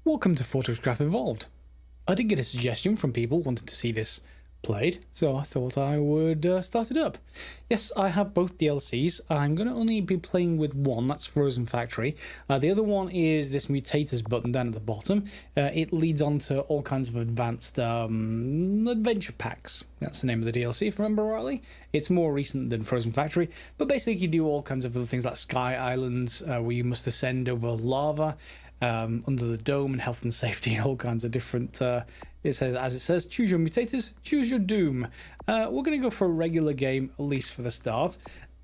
Welcome to FortressCraft Evolved. I did get a suggestion from people wanting to see this played, so I thought I would start it up. Yes, I have both DLCs. I'm going to only be playing with one, that's Frozen Factory. The other one is this Mutators button down at the bottom. It leads on to all kinds of advanced adventure packs. That's the name of the DLC, if I remember rightly. It's more recent than Frozen Factory, but basically you do all kinds of other things like Sky Islands, where you must ascend over lava, under the dome, and health and safety, and all kinds of different it says choose your mutators, choose your doom. We're going to go for a regular game, at least for the start,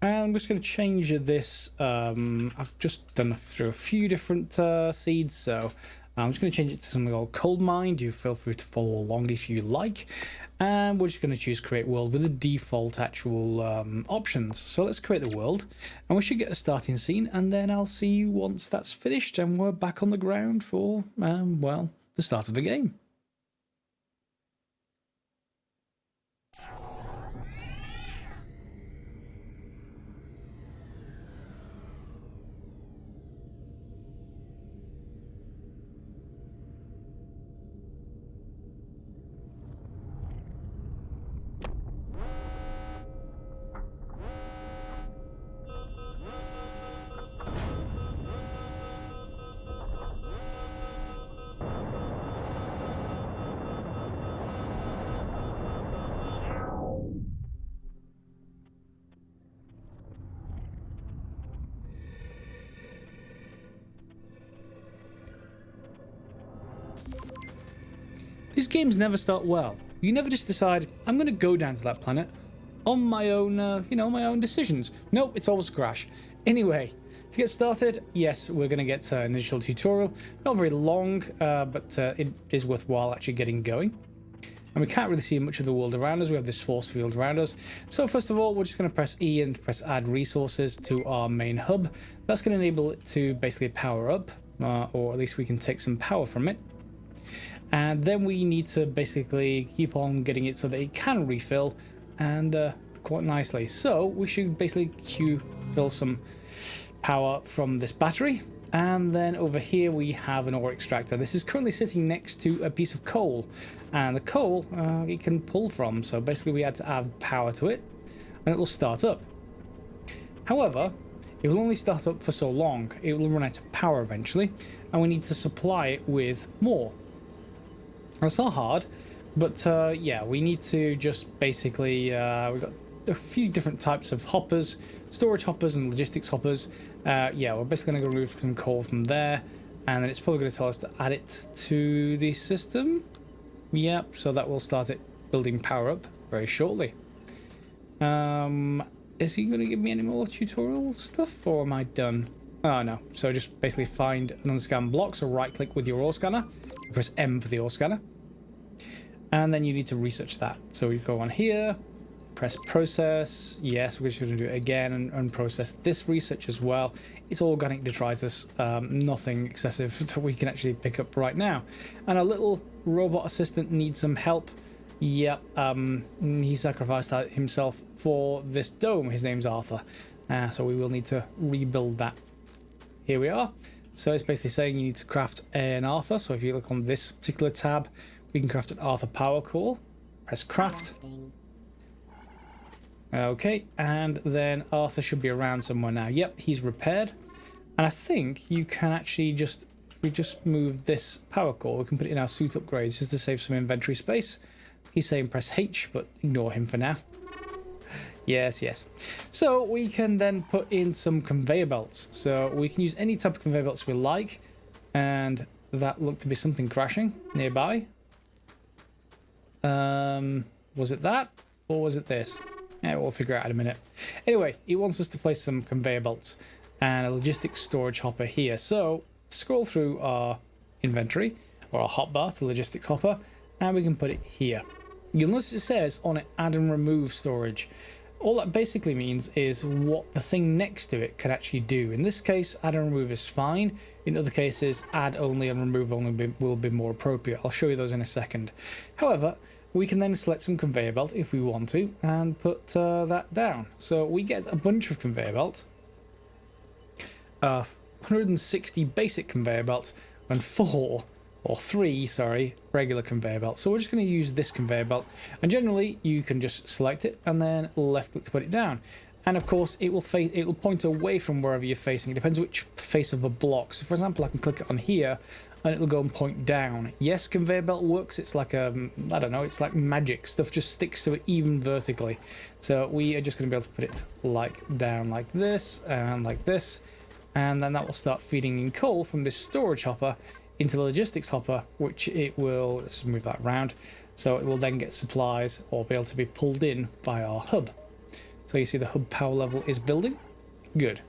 and we're just going to change this. I've just done through a few different seeds, so I'm just going to change it to something called Cold Mine. You feel free to follow along if you like, and we're just going to choose create world with the default actual options. So let's create the world, and we should get a starting scene, and then I'll see you once that's finished and we're back on the ground for well, the start of the game. These games never start well. You never just decide, I'm going to go down to that planet on my own, my own decisions. Nope, it's always a crash. Anyway, to get started, yes, we're going to get an initial tutorial. Not very long, but it is worthwhile actually getting going. And we can't really see much of the world around us. We have this force field around us. So first of all, we're just going to press E and press add resources to our main hub. That's going to enable it to basically power up, or at least we can take some power from it. And then we need to basically keep on getting it so that it can refill, and quite nicely. So we should basically fill some power from this battery. And then over here we have an ore extractor. This is currently sitting next to a piece of coal, and the coal it can pull from. So basically we had to add power to it, and it will start up. However, it will only start up for so long. It will run out of power eventually, and we need to supply it with more. It's not hard, but yeah, we need to just basically, we've got a few different types of hoppers, storage hoppers and logistics hoppers. Yeah, we're basically going to remove some coal from there, and then it's probably going to tell us to add it to the system. Yep, so that will start it building power up very shortly. Is he going to give me any more tutorial stuff, or am I done? Oh no, so just basically find an unscanned block, so right click with your ore scanner, press M for the ore scanner, and then you need to research that. So we go on here, press process, yes, we're just going to do it again and unprocess this research as well. It's organic detritus, nothing excessive that we can actually pick up right now. And our little robot assistant needs some help. Yep, he sacrificed himself for this dome. His name's Arthur, so we will need to rebuild that. Here we are. So it's basically saying you need to craft an Arthur. So if you look on this particular tab, we can craft an Arthur power core. Press craft. Okay, and then Arthur should be around somewhere now. Yep, he's repaired. And I think you can actually if we just move this power core, we can put it in our suit upgrades just to save some inventory space. He's saying press H, but ignore him for now. Yes, yes. So we can then put in some conveyor belts. So we can use any type of conveyor belts we like. And that looked to be something crashing nearby. Was it that? Or was it this? Yeah, we'll figure it out in a minute. Anyway, he wants us to place some conveyor belts and a logistics storage hopper here. So scroll through our inventory, or our hotbar to logistics hopper, and we can put it here. You'll notice it says on it add and remove storage. All that basically means is what the thing next to it can actually do. In this case, add and remove is fine. In other cases, add only and remove only will be more appropriate. I'll show you those in a second. However, we can then select some conveyor belt if we want to and put that down. So we get a bunch of conveyor belt, 160 basic conveyor belt, and 4 or 3, sorry, regular conveyor belts. So we're just going to use this conveyor belt, and generally you can just select it and then left click to put it down. And of course it will point away from wherever you're facing. It depends which face of a block. So for example, I can click it on here and it'll go and point down. Yes, conveyor belt works. It's like I don't know, it's like magic. Stuff just sticks to it even vertically. So we are just going to be able to put it like down like this, and then that will start feeding in coal from this storage hopper into the logistics hopper, which it will, let's move that around, so it will then get supplies or be able to be pulled in by our hub. So you see the hub power level is building. Good.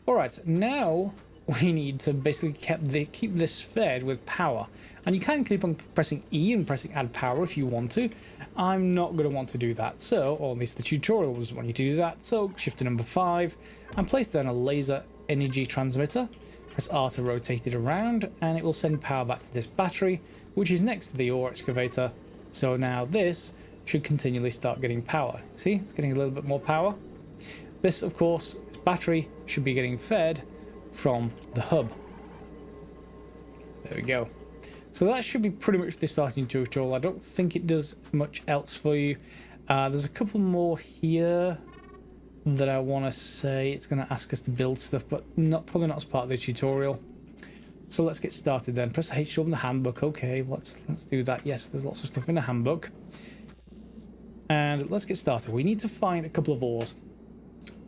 Alright, now we need to basically keep this fed with power. And you can keep on pressing E and pressing add power if you want to. I'm not going to want to do that, so, or at least the tutorial doesn't want you to do that. So shift to number 5 and place down a laser energy transmitter. Press R to rotate it around and it will send power back to this battery, which is next to the ore excavator. So now this should continually start getting power. See, it's getting a little bit more power. This, of course, this battery should be getting fed from the hub. There we go. So that should be pretty much the starting tutorial. I don't think it does much else for you. There's a couple more here that I want to say. It's going to ask us to build stuff, but probably not as part of the tutorial. So let's get started then. Press H to open the handbook. Okay, let's do that. Yes, there's lots of stuff in the handbook. And let's get started. We need to find a couple of ores,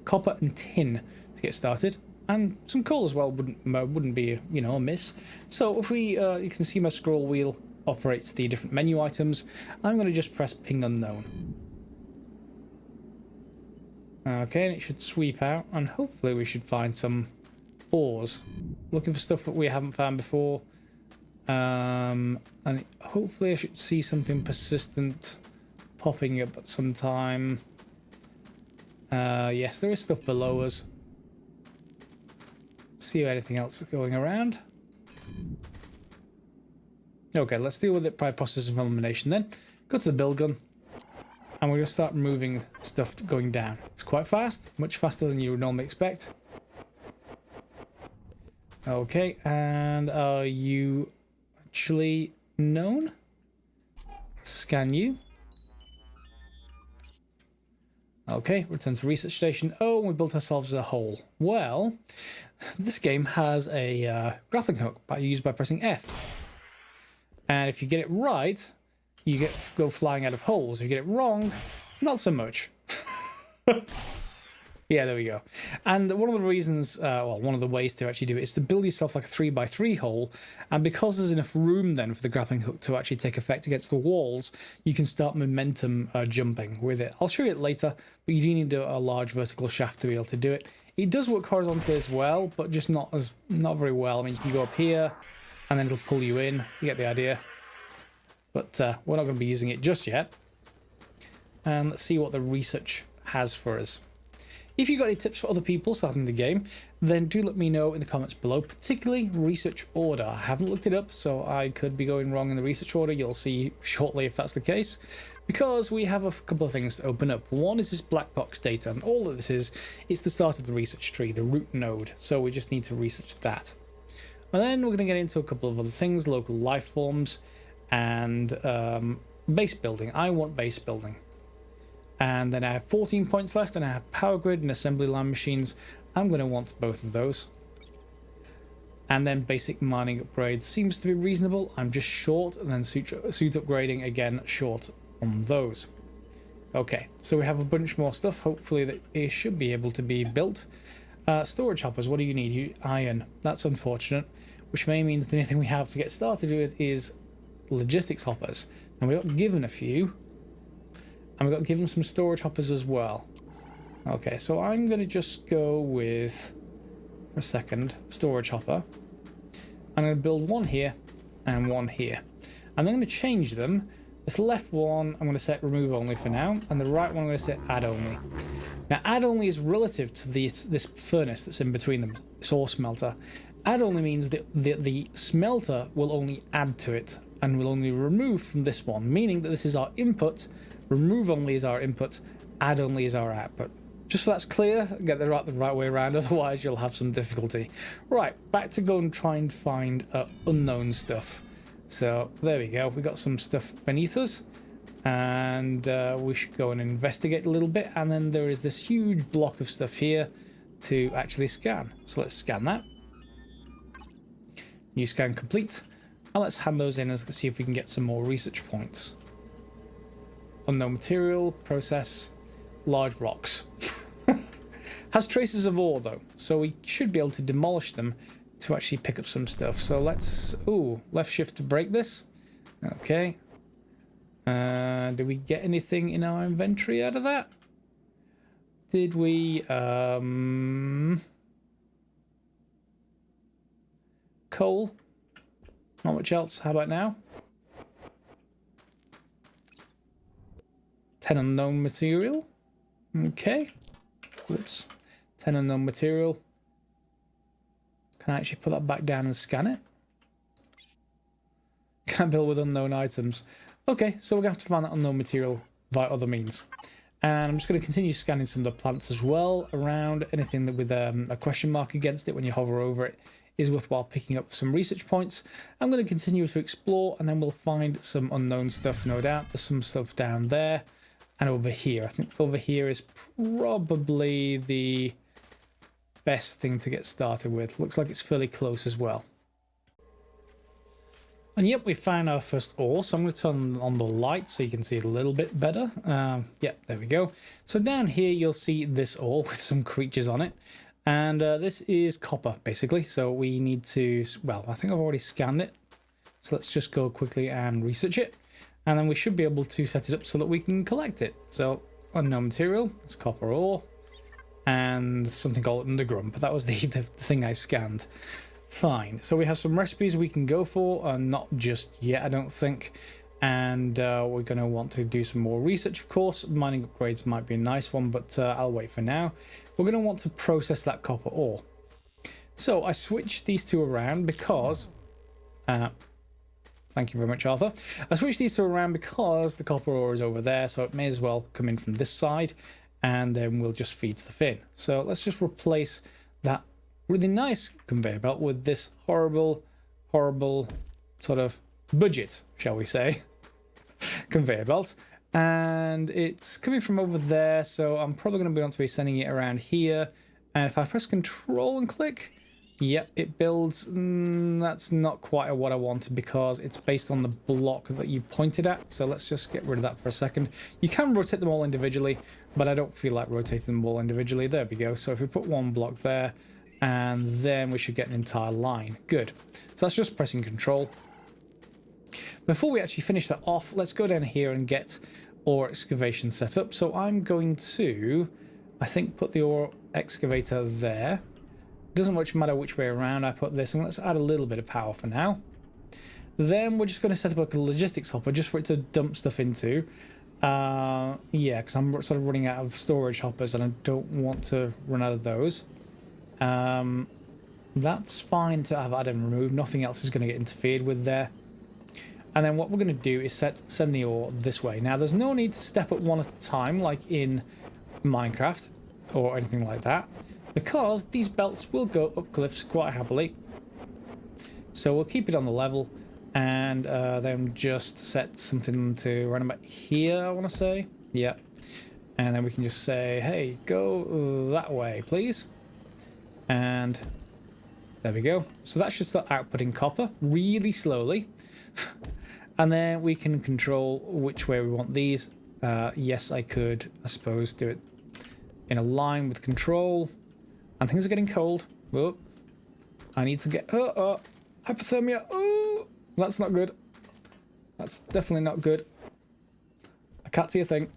copper and tin, to get started, and some coal as well wouldn't be, you know, a miss. So if we, you can see my scroll wheel operates the different menu items. I'm going to just press ping unknown. Okay, and it should sweep out, and hopefully we should find some ores. Looking for stuff that we haven't found before, and hopefully I should see something persistent popping up at some time. Yes, there is stuff below us. See if anything else is going around. Okay, let's deal with it by process of elimination then. Go to the build gun, and we're going to start moving stuff going down. It's quite fast, much faster than you would normally expect. Okay, and are you actually known? Scan you. Okay, return to research station. Oh, we built ourselves a hole. Well, this game has a grappling hook used by pressing F. And if you get it right, you go flying out of holes. If you get it wrong, not so much. Yeah, there we go. And one of the reasons, well, one of the ways to actually do it is to build yourself like a 3x3 hole. And because there's enough room then for the grappling hook to actually take effect against the walls, you can start momentum jumping with it. I'll show you it later, but you do need a large vertical shaft to be able to do it. It does work horizontally as well, but just not very well. I mean, you can go up here and then it'll pull you in. You get the idea. But we're not going to be using it just yet. And let's see what the research has for us. If you've got any tips for other people starting the game, then do let me know in the comments below, particularly research order. I haven't looked it up, so I could be going wrong in the research order. You'll see shortly if that's the case, because we have a couple of things to open up. One is this black box data, and all of this is, it's the start of the research tree, the root node, so we just need to research that. And then we're going to get into a couple of other things, local life forms, and base building. I want base building. And then I have 14 points left, and I have power grid and assembly line machines. I'm going to want both of those. And then basic mining upgrades seems to be reasonable. I'm just short, and then suit upgrading again short on those. Okay, so we have a bunch more stuff. Hopefully that it should be able to be built. Storage hoppers, what do you need? Iron. That's unfortunate, which may mean that the only thing we have to get started with is logistics hoppers. And we got given a few. And we got given some storage hoppers as well. Okay, so I'm going to just go with, for a second, storage hopper. I'm going to build one here and one here. And I'm going to change them. This left one, I'm going to set remove only for now. And the right one, I'm going to set add only. Now, add only is relative to this furnace that's in between them, this ore smelter. Add only means that the smelter will only add to it and will only remove from this one, meaning that this is our input. Remove only is our input, add only is our output. Just so that's clear, get the right way around, otherwise you'll have some difficulty. Right, back to go and try and find unknown stuff. So there we go, we got some stuff beneath us, and we should go and investigate a little bit, and then there is this huge block of stuff here to actually scan. So let's scan that. New scan complete, and let's hand those in and see if we can get some more research points. Unknown material, process, large rocks. Has traces of ore though, so we should be able to demolish them to actually pick up some stuff. So let's, ooh, left shift to break this. Okay. Did we get anything in our inventory out of that? Did we, coal? Not much else. How about now? 10 unknown material. Okay. Whoops. 10 unknown material. Can I actually put that back down and scan it? Can't build with unknown items. Okay, so we're going to have to find that unknown material via other means. And I'm just going to continue scanning some of the plants as well around. Anything that with a question mark against it when you hover over it is worthwhile picking up some research points. I'm going to continue to explore, and then we'll find some unknown stuff, no doubt. There's some stuff down there and over here. I think over here is probably the best thing to get started with. Looks like it's fairly close as well. And yep, we found our first ore, so I'm going to turn on the light so you can see it a little bit better. Yep, there we go. So down here you'll see this ore with some creatures on it. And this is copper, basically. So we need to, well, I think I've already scanned it. So let's just go quickly and research it. And then we should be able to set it up so that we can collect it. So unknown material, it's copper ore. And something called underground, but that was the thing I scanned. Fine, so we have some recipes we can go for, not just yet, I don't think. And we're going to want to do some more research, of course. Mining upgrades might be a nice one, but I'll wait for now. We're going to want to process that copper ore. So I switched these two around because... thank you very much, Arthur. I switched these two around because the copper ore is over there, so it may as well come in from this side, and then we'll just feed stuff in. So let's just replace that really nice conveyor belt with this horrible sort of budget, shall we say, conveyor belt. And it's coming from over there, so I'm probably going to want to be sending it around here. And if I press control and click, yep, it builds. That's not quite what I wanted because it's based on the block that you pointed at. So let's just get rid of that for a second. You can rotate them all individually, but I don't feel like rotating them all individually. There we go. So if we put one block there, and then we should get an entire line. Good. So that's just pressing control. Before we actually finish that off, let's go down here and get ore excavation set up. So I'm going to, I think, put the ore excavator there. Doesn't much matter which way around I put this, and let's add a little bit of power for now. Then we're just going to set up a logistics hopper just for it to dump stuff into. Yeah, because I'm sort of running out of storage hoppers and I don't want to run out of those. That's fine to have added and removed. Nothing else is going to get interfered with there. And then what we're going to do is send the ore this way. Now, there's no need to step up one at a time like in Minecraft or anything like that, because these belts will go up cliffs quite happily. So we'll keep it on the level, and then just set something to run about here, I want to say. Yeah. And then we can just say, hey, go that way, please. And there we go. So that should start outputting copper really slowly. And then we can control which way we want these. Yes, I could, I suppose, do it in a line with control. And things are getting cold. Oh, I need to get... hypothermia. Oh, that's not good. That's definitely not good. I can't see a thing.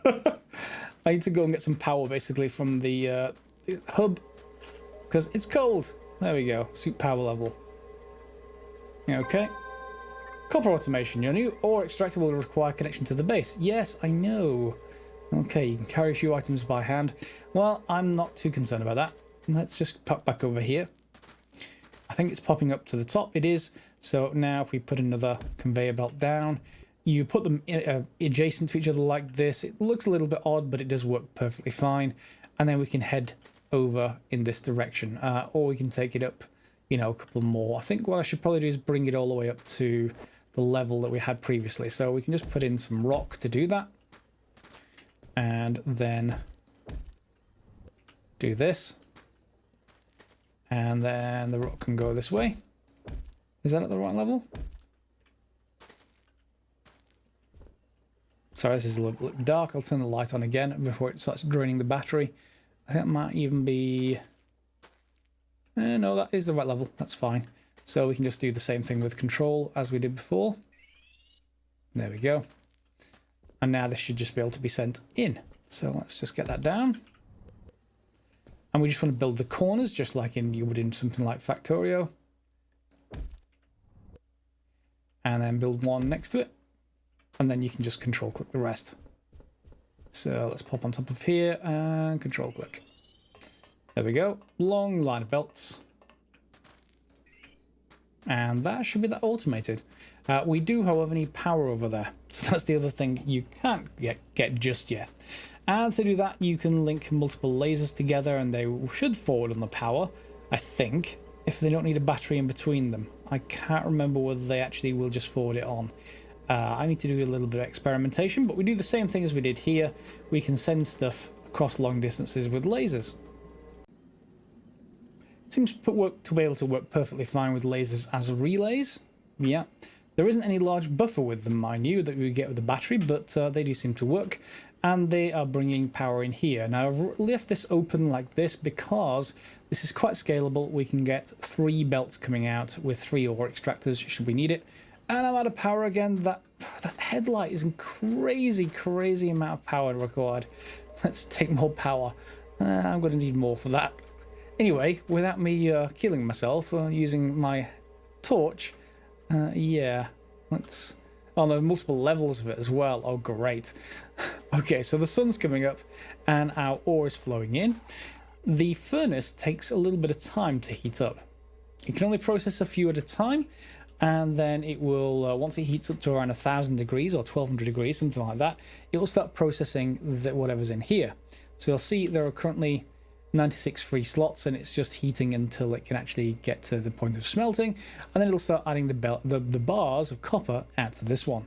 I need to go and get some power, basically, from the hub. Because it's cold. There we go. Suit power level. Okay. Copper automation. Your new ore extractor will require connection to the base. Yes, I know. Okay, you can carry a few items by hand. Well, I'm not too concerned about that. Let's just pop back over here. I think it's popping up to the top. It is. So now if we put another conveyor belt down, you put them adjacent to each other like this. It looks a little bit odd, but it does work perfectly fine. And then we can head over in this direction, or we can take it up, you know, a couple more. I think what I should probably do is bring it all the way up to the level that we had previously. So we can just put in some rock to do that. And then do this. And then the rock can go this way. Is that at the right level? Sorry, this is a little bit dark. I'll turn the light on again before it starts draining the battery. I think that might even be... no, that is the right level. That's fine. So we can just do the same thing with control as we did before. There we go. And now this should just be able to be sent in. So let's just get that down. And we just want to build the corners just like you would in something like Factorio. And then build one next to it. And then you can just control click the rest. So let's pop on top of here and control click. There we go. Long line of belts. And that should be that automated. We do, however, need power over there. So that's the other thing you can't get just yet. And to do that, you can link multiple lasers together and they should forward on the power, I think, if they don't need a battery in between them. I can't remember whether they actually will just forward it on. I need to do a little bit of experimentation, but we do the same thing as we did here. We can send stuff across long distances with lasers. Seems to be able to work perfectly fine with lasers as relays. Yeah. There isn't any large buffer with them, mind you, that we get with the battery, but they do seem to work. And they are bringing power in here. Now, I've left this open like this because this is quite scalable. We can get 3 belts coming out with 3 ore extractors should we need it. And I'm out of power again. That headlight is a crazy amount of power required. Let's take more power. I'm going to need more for that. Anyway, without me killing myself using my torch, yeah, let's... Oh, there are multiple levels of it as well. Oh, great. Okay, so the sun's coming up and our ore is flowing in. The furnace takes a little bit of time to heat up. You can only process a few at a time, and then it will, once it heats up to around 1,000 degrees or 1,200 degrees, something like that, it will start processing whatever's in here. So you'll see there are currently 96 free slots, and it's just heating until it can actually get to the point of smelting, and then it'll start adding the bars of copper out to this one.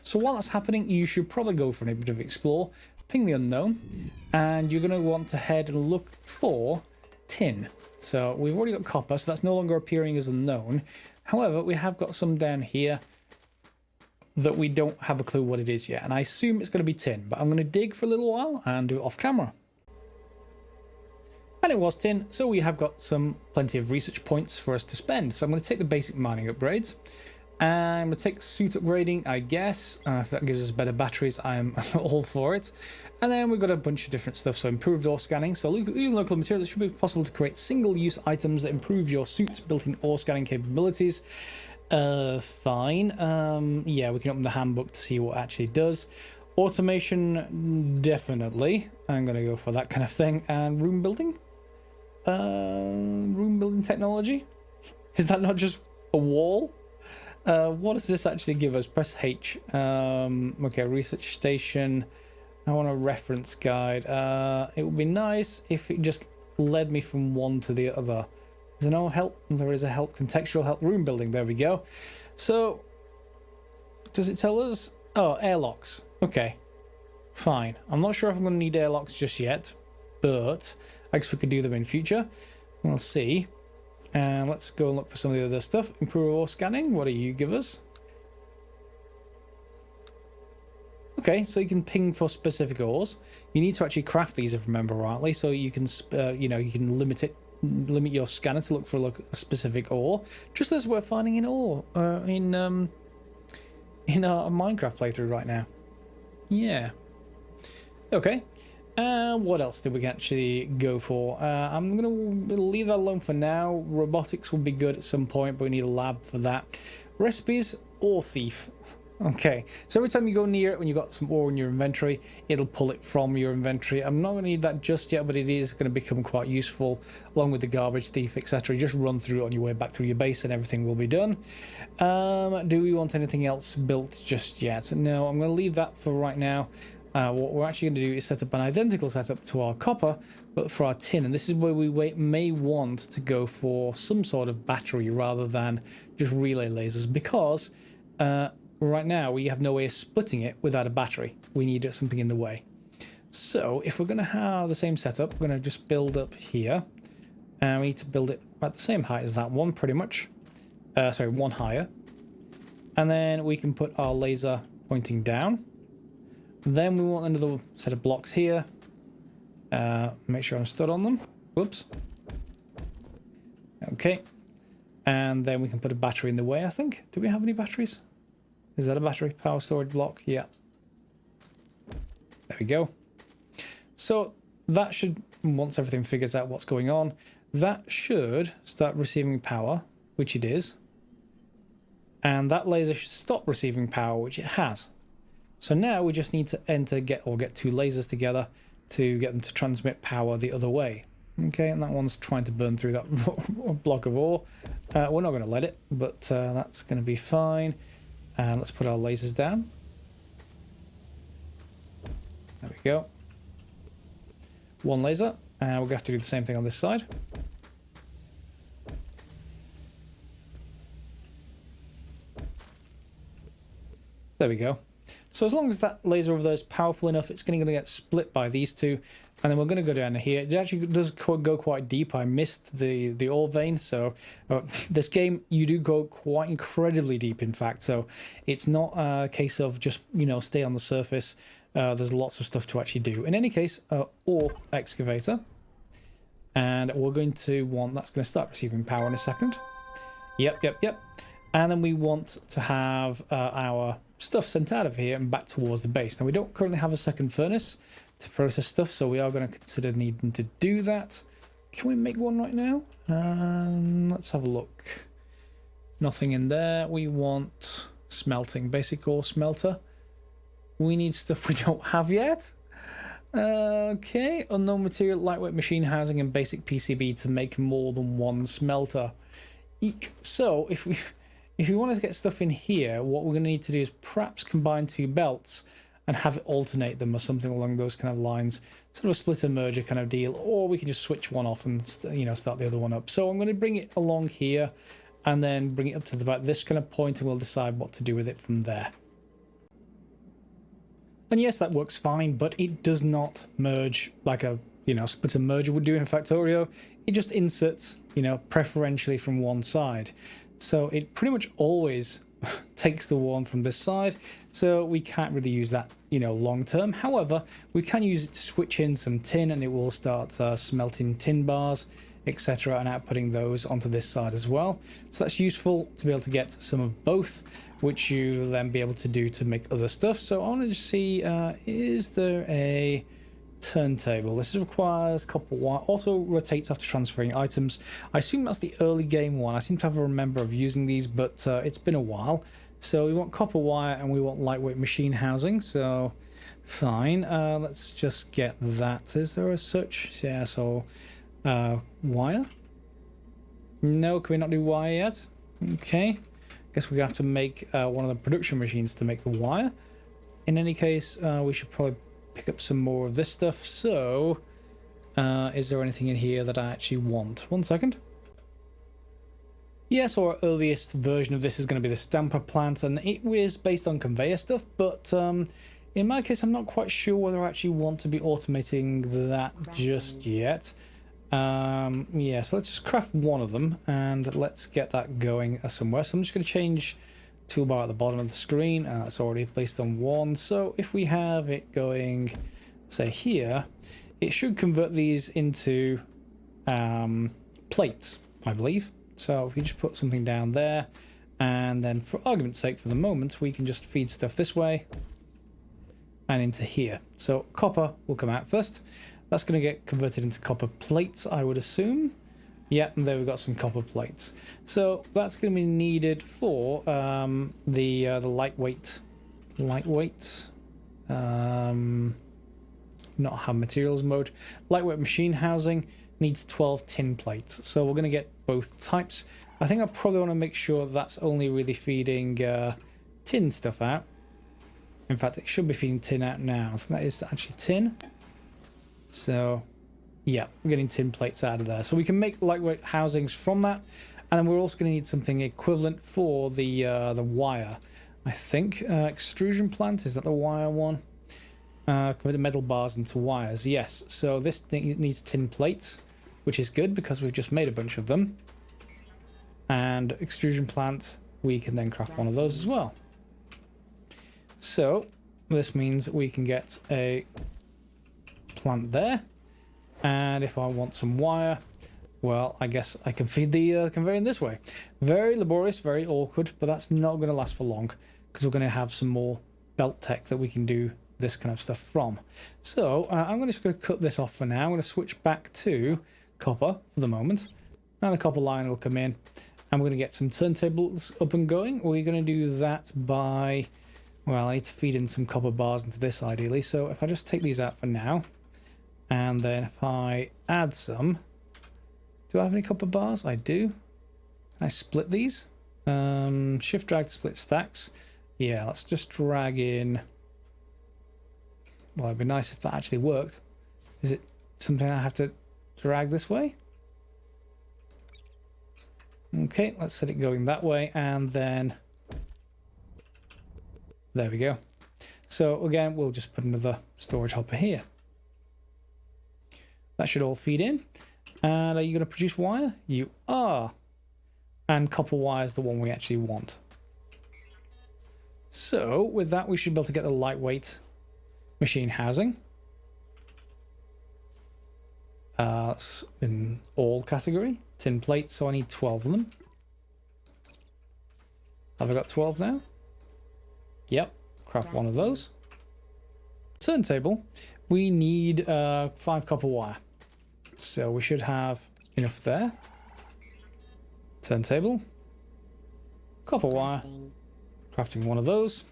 So while that's happening, you should probably go for a bit of explore, ping the unknown, and you're going to want to head and look for tin. So we've already got copper, so that's no longer appearing as unknown. However, we have got some down here that we don't have a clue what it is yet, and I assume it's going to be tin, but I'm going to dig for a little while and do it off camera. And it was tin, so we have got plenty of research points for us to spend. So I'm going to take the basic mining upgrades. And I'm going to take suit upgrading, I guess. If that gives us better batteries, I'm all for it. And then we've got a bunch of different stuff. So improved ore scanning. So using local materials, it should be possible to create single-use items that improve your suit's built-in ore scanning capabilities. Fine. Yeah, we can open the handbook to see what it actually does. Automation, definitely. I'm going to go for that kind of thing. And room building? Room building technology? Is that not just a wall? What does this actually give us? Press H. Okay, research station. I want a reference guide. It would be nice if it just led me from one to the other. Is there no help? There is a help. Contextual help. Room building. There we go. So, does it tell us? Oh, airlocks. Okay. Fine. I'm not sure if I'm going to need airlocks just yet, but I guess we could do them in future. We'll see. And let's go and look for some of the other stuff. Improve ore scanning. What do you give us? Okay, so you can ping for specific ores. You need to actually craft these, if I remember rightly. So you can, you can limit your scanner to look for a specific ore, just as we're finding in ore in our Minecraft playthrough right now. Yeah. Okay. What else did we actually go for? I'm going to leave that alone for now. Robotics will be good at some point, but we need a lab for that. Recipes, ore thief. Okay, so every time you go near it when you've got some ore in your inventory, it'll pull it from your inventory. I'm not going to need that just yet, but it is going to become quite useful along with the garbage thief, etc. You just run through it on your way back through your base and everything will be done. Do we want anything else built just yet? No, I'm going to leave that for right now. What we're actually going to do is set up an identical setup to our copper, but for our tin. And this is where we may want to go for some sort of battery rather than just relay lasers, because right now we have no way of splitting it without a battery. We need something in the way. So if we're going to have the same setup, we're going to just build up here. And we need to build it at the same height as that one, pretty much. Sorry, one higher. And then we can put our laser pointing down. Then we want another set of blocks here. Make sure I'm stood on them. Whoops. Okay. And then we can put a battery in the way, I think. Do we have any batteries? Is that a battery power storage block? Yeah. There we go. So that should, once everything figures out what's going on, that should start receiving power, which it is. And that laser should stop receiving power, which it has. So now we just need to get two lasers together to get them to transmit power the other way. Okay, and that one's trying to burn through that block of ore. We're not going to let it, but that's going to be fine. And let's put our lasers down. There we go. One laser, and we're going to have to do the same thing on this side. There we go. So as long as that laser over there is powerful enough, it's going to get split by these two. And then we're going to go down here. It actually does go quite deep. I missed the ore vein. So this game, you do go quite incredibly deep, in fact. So it's not a case of just, stay on the surface. There's lots of stuff to actually do. In any case, ore excavator. And we're going to want, that's going to start receiving power in a second. Yep. And then we want to have our stuff sent out of here and back towards the base. Now, we don't currently have a second furnace to process stuff, so we are going to consider needing to do that. Can we make one right now? Let's have a look. Nothing in there. We want smelting, basic ore smelter. We need stuff we don't have yet. Okay, unknown material, lightweight machine housing, and basic PCB to make more than one smelter. Eek. So if we want to get stuff in here, what we're going to need to do is perhaps combine two belts and have it alternate them or something along those kind of lines. Sort of a splitter merger kind of deal, or we can just switch one off and start the other one up. So I'm going to bring it along here and then bring it up to about this kind of point, and we'll decide what to do with it from there. And yes, that works fine, but it does not merge like a splitter merger would do in Factorio. It just inserts preferentially from one side. So it pretty much always takes the one from this side, so we can't really use that long term. However, we can use it to switch in some tin, and it will start smelting tin bars, etc., and outputting those onto this side as well. So that's useful to be able to get some of both, which you will then be able to do to make other stuff. So I want to just see, is there a turntable? This requires copper wire, auto rotates after transferring items. I assume that's the early game one. I seem to have a remember of using these, but it's been a while. So we want copper wire and we want lightweight machine housing, so fine. Let's just get that. Is there a such? Yeah, so wire? No, can we not do wire yet? Okay, guess we're gonna have to make one of the production machines to make the wire. In any case, we should probably pick up some more of this stuff. So is there anything in here that I actually want? One second. Yes, our earliest version of this is going to be the stamper plant, and it was based on conveyor stuff, but in my case I'm not quite sure whether I actually want to be automating that just yet. Yeah, so let's just craft one of them and let's get that going somewhere. So I'm just going to change toolbar at the bottom of the screen. It's already placed on one, so if we have it going, say here, it should convert these into plates, I believe. So if you just put something down there, and then for argument's sake for the moment, we can just feed stuff this way and into here. So copper will come out first. That's going to get converted into copper plates, I would assume. Yeah, and there we've got some copper plates. So that's going to be needed for the lightweight lightweight. Not have materials mode. Lightweight machine housing needs 12 tin plates. So we're going to get both types. I think I probably want to make sure that's only really feeding tin stuff out. In fact, it should be feeding tin out now. So that is actually tin. So yeah, we're getting tin plates out of there. So we can make lightweight housings from that. And then we're also going to need something equivalent for the wire. I think extrusion plant, is that the wire one? Convert the metal bars into wires. Yes, so this thing needs tin plates, which is good because we've just made a bunch of them. And extrusion plant, we can then craft one of those as well. So this means we can get a plant there. And if I want some wire, well, I guess I can feed the conveyor in this way. Very laborious, very awkward, but that's not going to last for long because we're going to have some more belt tech that we can do this kind of stuff from. So I'm just going to cut this off for now. I'm going to switch back to copper for the moment. Now the copper line will come in and we're going to get some turntables up and going. We're going to do that by, well, I need to feed in some copper bars into this ideally. So if I just take these out for now, and then if I add some, do I have any copper bars? I do. Can I split these? Shift drag to split stacks. Yeah, let's just drag in. Well, it'd be nice if that actually worked. Is it something I have to drag this way? Okay, let's set it going that way, and then there we go. So again, we'll just put another storage hopper here. That should all feed in. And are you going to produce wire? You are. And copper wire is the one we actually want. So with that, we should be able to get the lightweight machine housing. That's in all category. Tin plates, so I need 12 of them. Have I got 12 now? Yep. Craft one of those. Turntable. We need 5 copper wire. So we should have enough there. Turntable. Copper wire. Crafting one of those.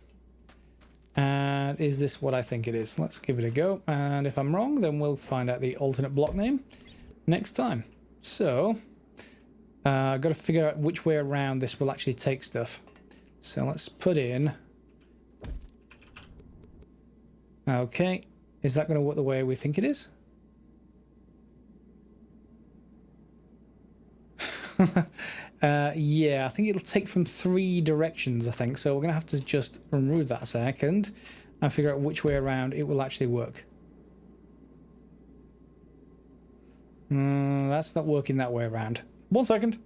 And is this what I think it is? Let's give it a go. And if I'm wrong, then we'll find out the alternate block name next time. So, I've got to figure out which way around this will actually take stuff. So let's put in... Okay. Is that going to work the way we think it is? Yeah, I think it'll take from 3 directions, I think. So we're going to have to just remove that a second and figure out which way around it will actually work. That's not working that way around. 1 second.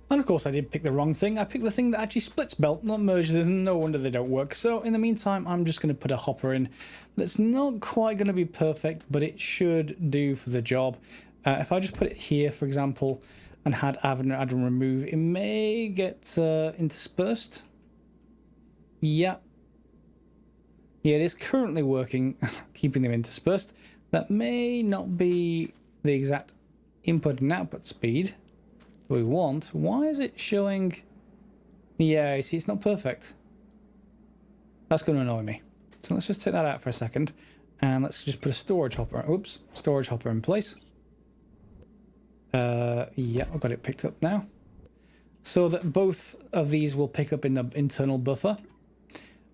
And of course I did pick the wrong thing. I picked the thing that actually splits belt, not merges it, and no wonder they don't work. So in the meantime, I'm just going to put a hopper in. That's not quite going to be perfect, but it should do for the job. If I just put it here, for example, and had add and remove, it may get interspersed. Yeah. Yeah, it is currently working, keeping them interspersed. That may not be the exact input and output speed we want. Why is it showing... Yeah, you see, it's not perfect. That's going to annoy me. So let's just take that out for a second. And let's just put a storage hopper... Oops, storage hopper in place. Yeah, I've got it picked up now. So that both of these will pick up in the internal buffer.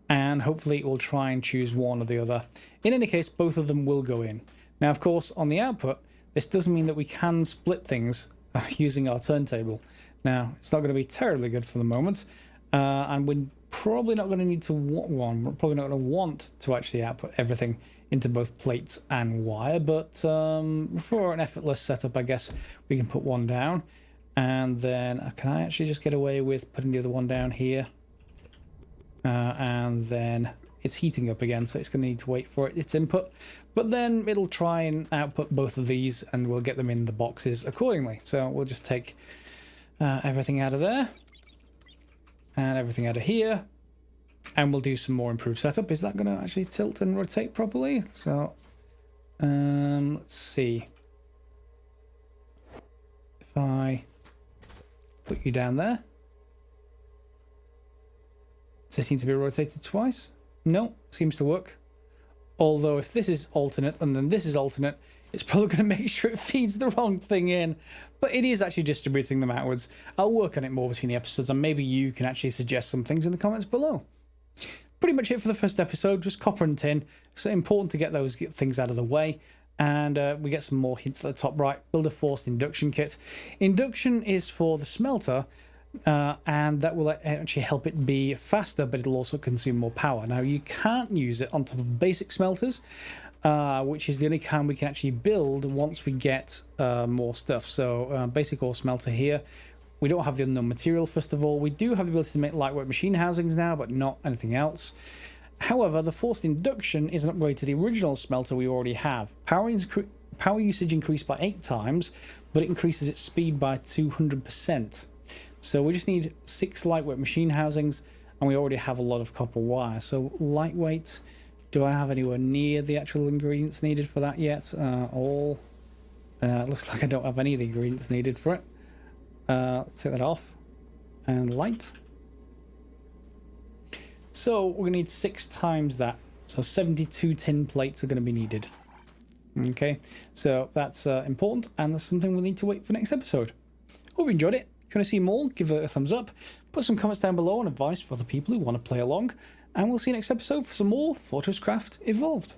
And hopefully it will try and choose one or the other. In any case, both of them will go in. Now, of course, on the output, this does mean that we can split things using our turntable. Now, it's not going to be terribly good for the moment. And we're probably not going to need to want one. We're probably not going to want to actually output everything into both plates and wire. But for an effortless setup, I guess we can put one down. And then, can I actually just get away with putting the other one down here? And then it's heating up again, so it's going to need to wait for its input. But then it'll try and output both of these, and we'll get them in the boxes accordingly. So we'll just take everything out of there, and everything out of here, and we'll do some more improved setup. Is that going to actually tilt and rotate properly? So, let's see. If I put you down there. Does this need to be rotated twice? No, seems to work. Although if this is alternate and then this is alternate, it's probably going to make sure it feeds the wrong thing in. But it is actually distributing them outwards. I'll work on it more between the episodes, and maybe you can actually suggest some things in the comments below. Pretty much it for the first episode, just copper and tin. It's important to get those things out of the way. And we get some more hints at the top right. Build a forced induction kit. Induction is for the smelter, and that will actually help it be faster, but it'll also consume more power. Now, you can't use it on top of basic smelters, which is the only kind we can actually build once we get more stuff. So basic ore smelter here. We don't have the unknown material, first of all. We do have the ability to make lightweight machine housings now, but not anything else. However, the forced induction is an upgrade to the original smelter we already have. Power usage increased by 8 times, but it increases its speed by 200%. So we just need 6 lightweight machine housings, and we already have a lot of copper wire. So lightweight, do I have anywhere near the actual ingredients needed for that yet? It looks like I don't have any of the ingredients needed for it. Let's take that off. And light. So we're going to need 6 times that. So 72 tin plates are going to be needed. Okay, so that's important, and that's something we'll need to wait for next episode. Hope you enjoyed it. If you want to see more, give it a thumbs up. Put some comments down below on advice for other people who want to play along. And we'll see you next episode for some more FortressCraft Evolved.